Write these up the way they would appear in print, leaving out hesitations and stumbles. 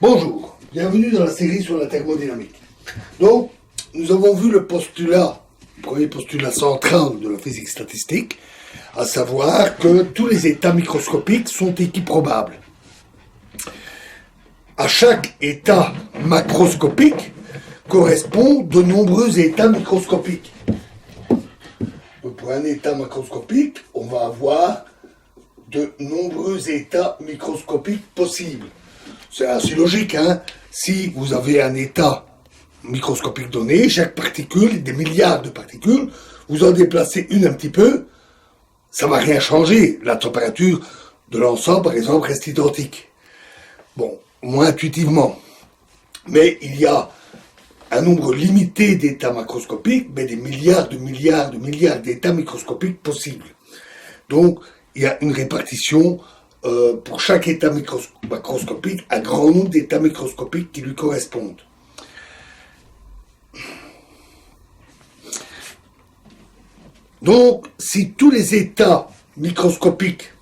Bonjour, bienvenue dans la série sur la thermodynamique. Donc, nous avons vu le premier postulat central de la physique statistique, à savoir que tous les états microscopiques sont équiprobables. À chaque état macroscopique correspond de nombreux états microscopiques. Donc, pour un état macroscopique, on va avoir de nombreux états microscopiques possibles. C'est assez logique, hein. Si vous avez un état microscopique donné, chaque particule, des milliards de particules, vous en déplacez une un petit peu, ça ne va rien changer. La température de l'ensemble, par exemple, reste identique. Bon, moins intuitivement. Mais il y a un nombre limité d'états macroscopiques, mais des milliards d'états microscopiques possibles. Donc, il y a une répartition pour chaque état macroscopique, un grand nombre d'états microscopiques qui lui correspondent. Donc, si tous les états microscopiques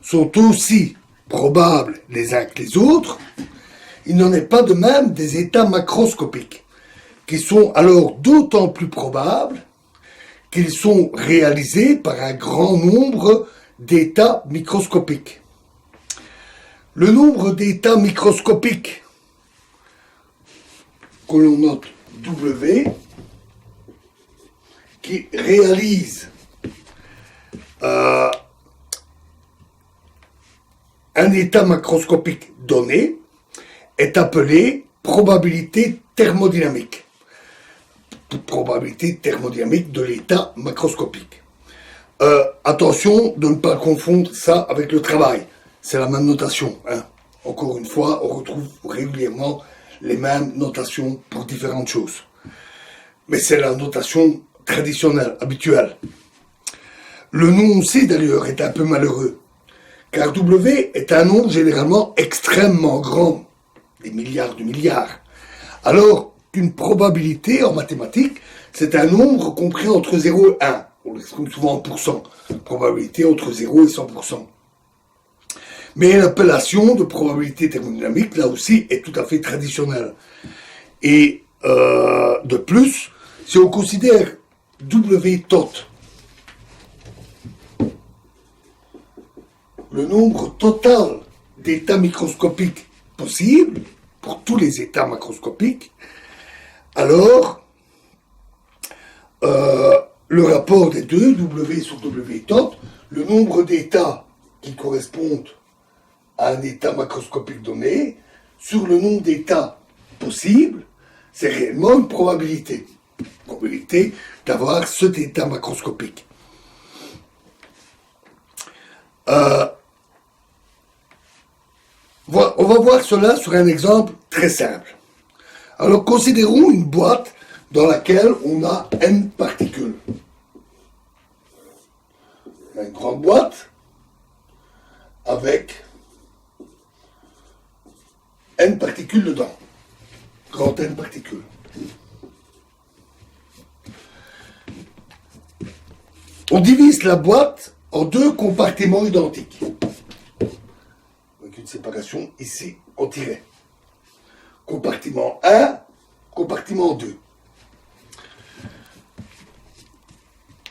sont aussi probables les uns que les autres, il n'en est pas de même des états macroscopiques, qui sont alors d'autant plus probables qu'ils sont réalisés par un grand nombre d'états microscopiques. Le nombre d'états microscopiques que l'on note W, qui réalise un état macroscopique donné, est appelé probabilité thermodynamique. Probabilité thermodynamique de l'état macroscopique. Attention de ne pas confondre ça avec le travail. C'est la même notation, hein. Encore une fois, on retrouve régulièrement les mêmes notations pour différentes choses. Mais c'est la notation traditionnelle, habituelle. Le nom aussi, d'ailleurs, est un peu malheureux, car W est un nombre généralement extrêmement grand, des milliards de milliards, alors qu'une probabilité en mathématiques, c'est un nombre compris entre 0 et 1. On l'exprime souvent en pourcent. Probabilité entre 0 et 100%. Mais l'appellation de probabilité thermodynamique, là aussi, est tout à fait traditionnelle. Et de plus, si on considère W tot, le nombre total d'états microscopiques possibles, pour tous les états macroscopiques, alors le rapport des deux, W sur W tot, le nombre d'états qui correspondent à un état macroscopique donné, sur le nombre d'états possibles, c'est réellement une probabilité. Probabilité d'avoir cet état macroscopique. On va voir cela sur un exemple très simple. Alors, considérons une boîte dans laquelle on a n particules. Une grande boîte avec n particules dedans. Grand n particules. On divise la boîte en deux compartiments identiques. Avec une séparation ici en tiret. Compartiment 1, compartiment 2.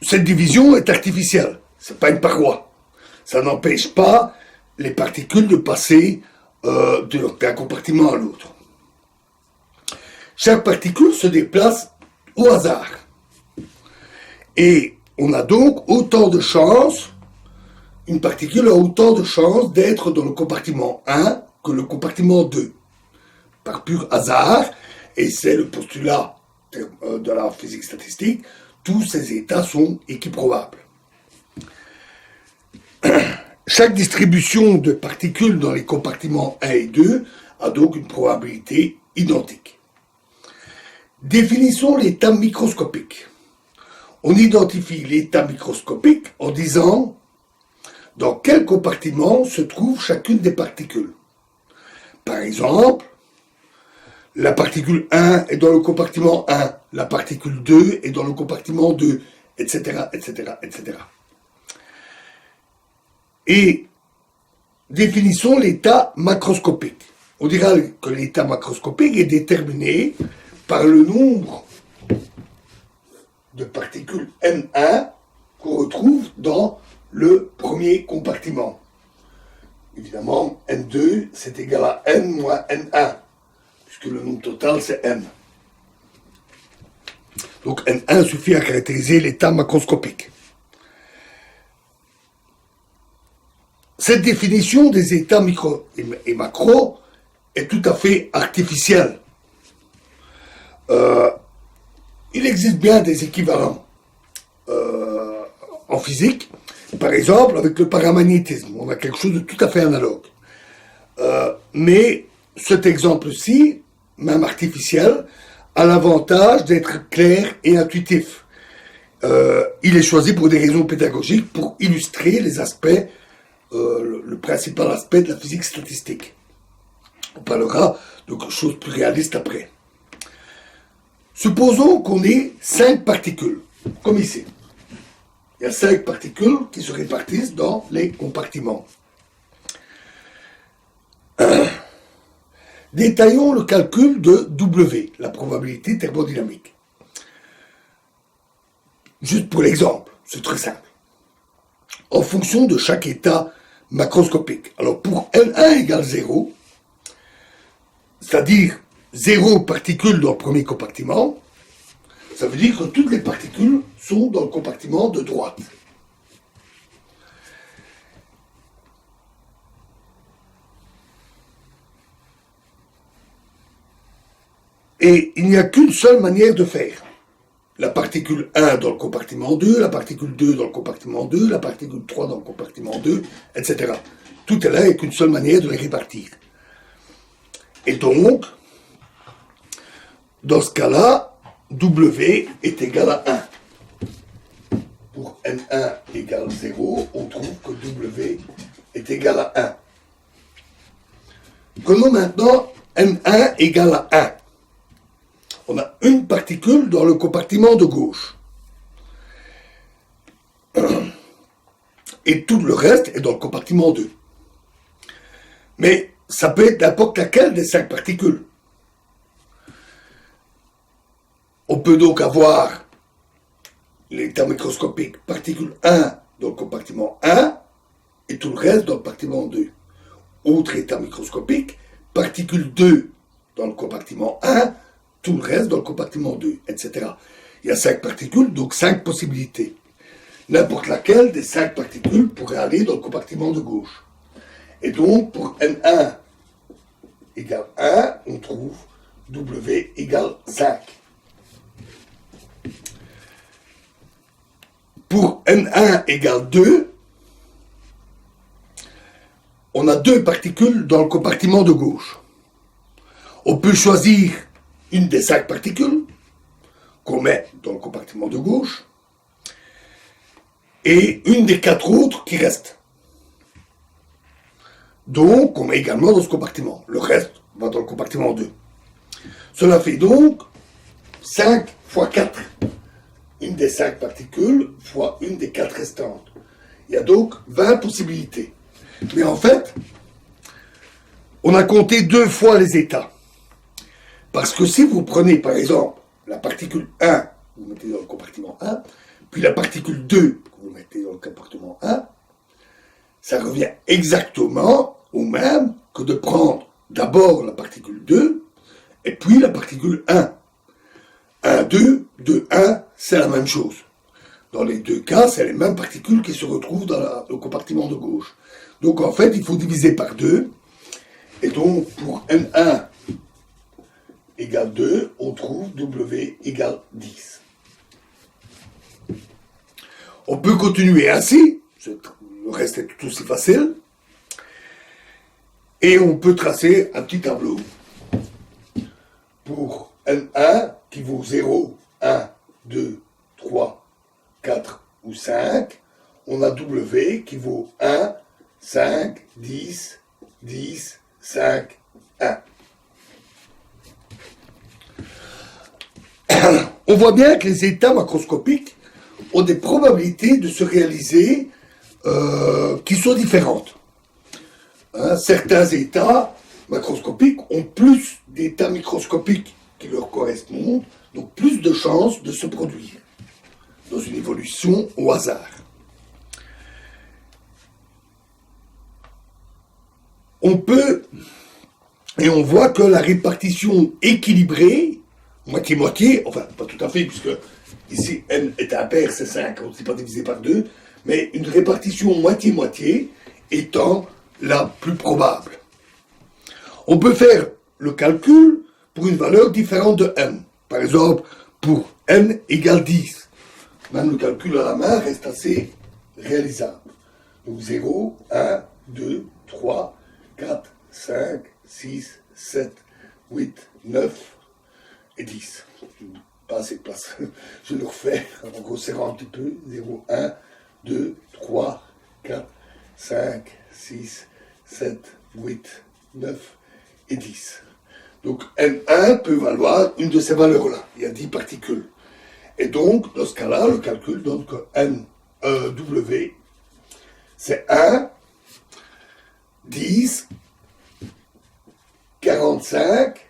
Cette division est artificielle. Ce n'est pas une paroi. Ça n'empêche pas les particules de passer d'un compartiment à l'autre. Chaque particule se déplace au hasard. Et on a donc autant de chances, une particule a autant de chances d'être dans le compartiment 1 que le compartiment 2. Par pur hasard, et c'est le postulat de la physique statistique, tous ces états sont équiprobables. Chaque distribution de particules dans les compartiments 1 et 2 a donc une probabilité identique. Définissons l'état microscopique. On identifie l'état microscopique en disant dans quel compartiment se trouve chacune des particules. Par exemple, la particule 1 est dans le compartiment 1, la particule 2 est dans le compartiment 2, etc., etc., etc. Et définissons l'état macroscopique. On dira que l'état macroscopique est déterminé par le nombre de particules N1 qu'on retrouve dans le premier compartiment. Évidemment, N2, c'est égal à N moins N1, puisque le nombre total, c'est N. Donc N1 suffit à caractériser l'état macroscopique. Cette définition des états micro et macro est tout à fait artificielle. Il existe bien des équivalents en physique. Par exemple, avec le paramagnétisme, on a quelque chose de tout à fait analogue. Mais cet exemple-ci, même artificiel, a l'avantage d'être clair et intuitif. Il est choisi pour des raisons pédagogiques, pour illustrer les aspects, le principal aspect de la physique statistique. On parlera de choses plus réalistes après. Supposons qu'on ait 5 particules, comme ici. Il y a 5 particules qui se répartissent dans les compartiments. Détaillons le calcul de W, la probabilité thermodynamique. Juste pour l'exemple, c'est très simple. En fonction de chaque état macroscopique. Alors pour N1 égale 0, c'est-à-dire 0 particules dans le premier compartiment, ça veut dire que toutes les particules sont dans le compartiment de droite. Et il n'y a qu'une seule manière de faire. La particule 1 dans le compartiment 2, la particule 2 dans le compartiment 2, la particule 3 dans le compartiment 2, etc. Tout est là avec une seule manière de les répartir. Et donc, dans ce cas-là, W est égal à 1. Pour N1 égale 0, on trouve que W est égal à 1. Prenons maintenant N1 égale à 1. On a une particule dans le compartiment de gauche. Et tout le reste est dans le compartiment 2. Mais ça peut être n'importe laquelle des 5 particules. On peut donc avoir l'état microscopique particule 1 dans le compartiment 1 et tout le reste dans le compartiment 2. Autre état microscopique, particule 2 dans le compartiment 1, tout le reste dans le compartiment 2, etc. Il y a 5 particules, donc 5 possibilités. N'importe laquelle des 5 particules pourrait aller dans le compartiment de gauche. Et donc, pour N1 égale 1, on trouve W égale 5. Pour N1 égale 2, on a 2 particules dans le compartiment de gauche. On peut choisir une des 5 particules qu'on met dans le compartiment de gauche et une des 4 autres qui restent. Donc, on met également dans ce compartiment. Le reste va dans le compartiment 2. Cela fait donc 5 fois 4. Une des 5 particules fois une des 4 restantes. Il y a donc 20 possibilités. Mais en fait, on a compté 2 fois les états. Parce que si vous prenez par exemple la particule 1, vous mettez dans le compartiment 1, puis la particule 2, que vous mettez dans le compartiment 1, ça revient exactement au même que de prendre d'abord la particule 2 et puis la particule 1. 1, 2, 2, 1, c'est la même chose. Dans les deux cas, c'est les mêmes particules qui se retrouvent dans le compartiment de gauche. Donc en fait, il faut diviser par 2. Et donc pour N1 égale 2, on trouve W égale 10. On peut continuer ainsi, le reste est tout aussi facile, et on peut tracer un petit tableau pour N1 qui vaut 0, 1, 2, 3, 4 ou 5, on a W qui vaut 1, 5, 10, 10, 5, 1. On voit bien que les états macroscopiques ont des probabilités de se réaliser qui sont différentes. Certains états macroscopiques ont plus d'états microscopiques qui leur correspondent, donc plus de chances de se produire dans une évolution au hasard. On peut, et on voit que la répartition équilibrée, moitié-moitié, enfin pas tout à fait, puisque ici n est impair, c'est 5, on ne s'est pas divisé par 2, mais une répartition moitié-moitié étant la plus probable. On peut faire le calcul pour une valeur différente de n. Par exemple, pour n égale 10. Même le calcul à la main reste assez réalisable. Donc 0, 1, 2, 3, 4, 5, 6, 7, 8, 9 et 10. Pas assez de place. Je le refais en resserrant un petit peu. 0, 1, 2, 3, 4, 5, 6, 7, 8, 9 et 10. Donc N1 peut valoir une de ces valeurs-là. Il y a 10 particules. Et donc, dans ce cas-là, le calcul donne que W, c'est 1, 10, 45,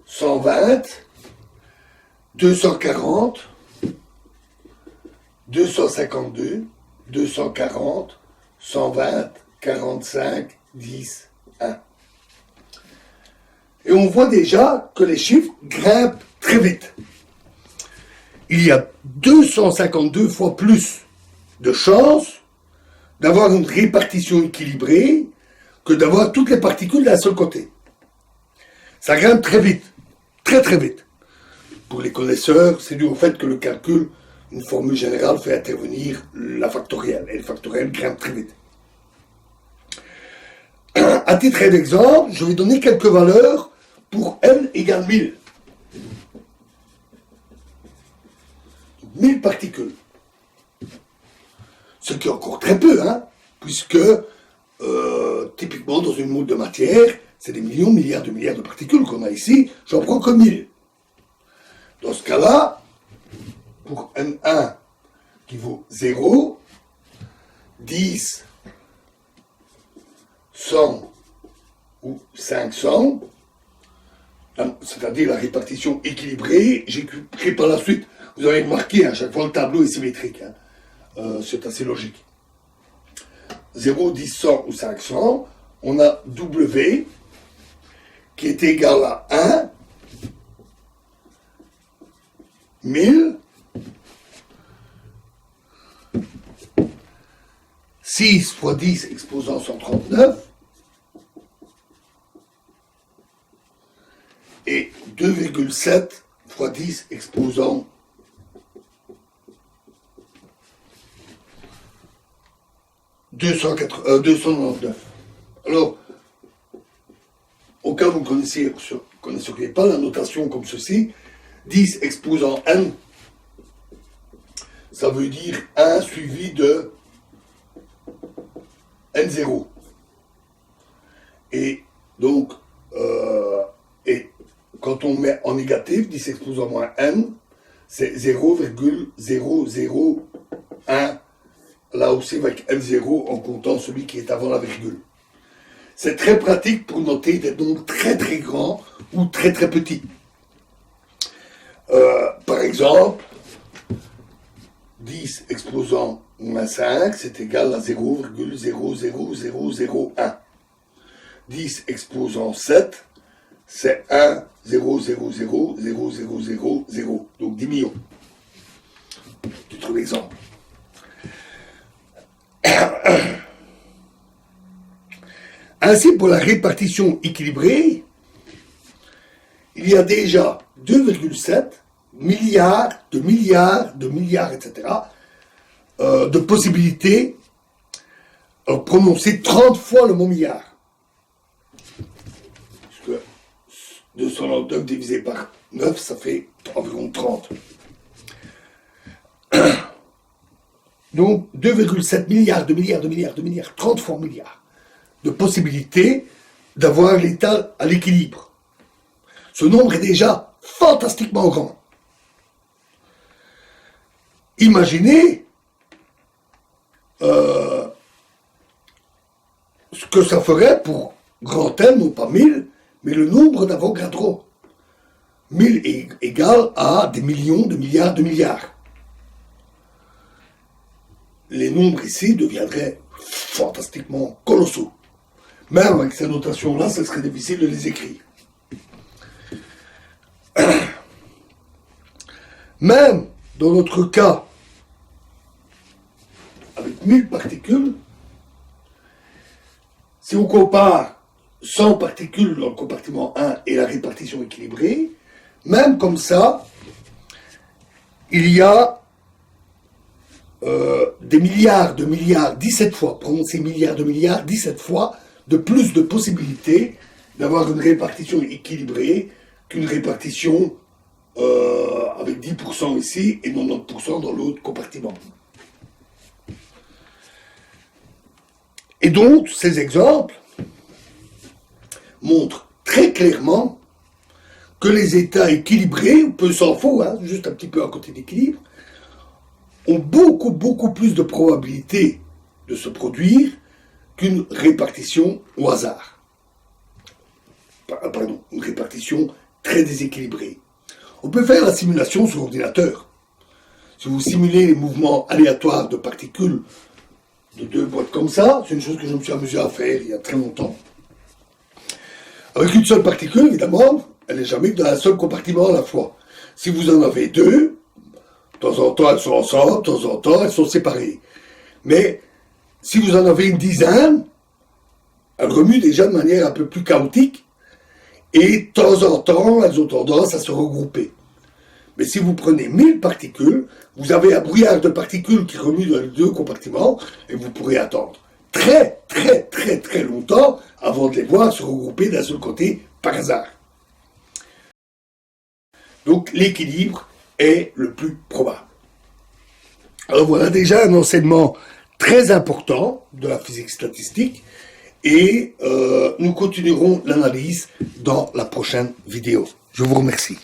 120, 240, 252, 240, 120, 45, 10, 1. Et on voit déjà que les chiffres grimpent très vite. Il y a 252 fois plus de chances d'avoir une répartition équilibrée que d'avoir toutes les particules d'un seul côté. Ça grimpe très vite, très très vite. Pour les connaisseurs, c'est dû au fait que le calcul, une formule générale, fait intervenir la factorielle. Et le factoriel grimpe très vite. À titre d'exemple, je vais donner quelques valeurs pour n égale 1000. 1000 particules. Ce qui est encore très peu, hein, puisque typiquement dans une moule de matière, c'est des millions, milliards de particules qu'on a ici, j'en prends que 1000. Dans ce cas-là, pour N1 qui vaut 0, 10, 100 ou 500, c'est-à-dire la répartition équilibrée, j'écrirai par la suite. Vous avez remarqué, à chaque fois le tableau est symétrique. Hein. C'est assez logique. 0, 10, 100 ou 500, on a W qui est égal à 1, 1000, 6 fois 10 exposant 139, et 2,7 fois 10 exposant 299. Alors, au cas où vous ne connaisseriez pas la notation comme ceci, 10 exposant n, ça veut dire 1 suivi de n0. Et donc, et quand on met en négatif, 10 exposant moins n, c'est 0,001, là aussi avec n0 en comptant celui qui est avant la virgule. C'est très pratique pour noter des nombres très très grands ou très très petits. Par exemple, 10 exposant moins 5, c'est égal à 0,00001. 10 exposant 7, c'est 1,0000000, donc 10 millions. Titre exemple. Ainsi, pour la répartition équilibrée, il y a déjà 2,7 milliards, etc., de possibilités prononcer 30 fois le mot milliard. Puisque 299 divisé par 9, ça fait environ 30. Donc 2,7 milliards, 30 fois milliard de possibilités d'avoir l'état à l'équilibre. Ce nombre est déjà fantastiquement grand. Imaginez ce que ça ferait pour grand N, non pas 1000, mais le nombre d'Avogadro. 1000 est égal à des millions, de milliards, de milliards. Les nombres ici deviendraient fantastiquement colossaux. Même avec ces notations-là, ce serait difficile de les écrire. Même dans notre cas, avec 1000 particules, si on compare 100 particules dans le compartiment 1 et la répartition équilibrée, même comme ça, il y a des milliards de milliards, 17 fois, prenons ces milliards de milliards, 17 fois de plus de possibilités d'avoir une répartition équilibrée qu'une répartition avec 10% ici et 90% dans l'autre compartiment. Et donc, ces exemples montrent très clairement que les états équilibrés, peu s'en faut, hein, juste un petit peu à côté d'équilibre, ont beaucoup plus de probabilité de se produire qu'une répartition au hasard. Pardon, une répartition très déséquilibrée. On peut faire la simulation sur ordinateur. Si vous simulez les mouvements aléatoires de particules de 2 boîtes comme ça, c'est une chose que je me suis amusé à faire il y a très longtemps. Avec une seule particule, évidemment, elle n'est jamais que dans un seul compartiment à la fois. Si vous en avez 2, de temps en temps elles sont ensemble, de temps en temps elles sont séparées. Mais si vous en avez une dizaine, elles remuent déjà de manière un peu plus chaotique, et de temps en temps elles ont tendance à se regrouper. Mais si vous prenez 1000 particules, vous avez un brouillard de particules qui remue dans les 2 compartiments, et vous pourrez attendre très longtemps avant de les voir se regrouper d'un seul côté par hasard. Donc l'équilibre est le plus probable. Alors voilà déjà un enseignement très important de la physique statistique, et nous continuerons l'analyse dans la prochaine vidéo. Je vous remercie.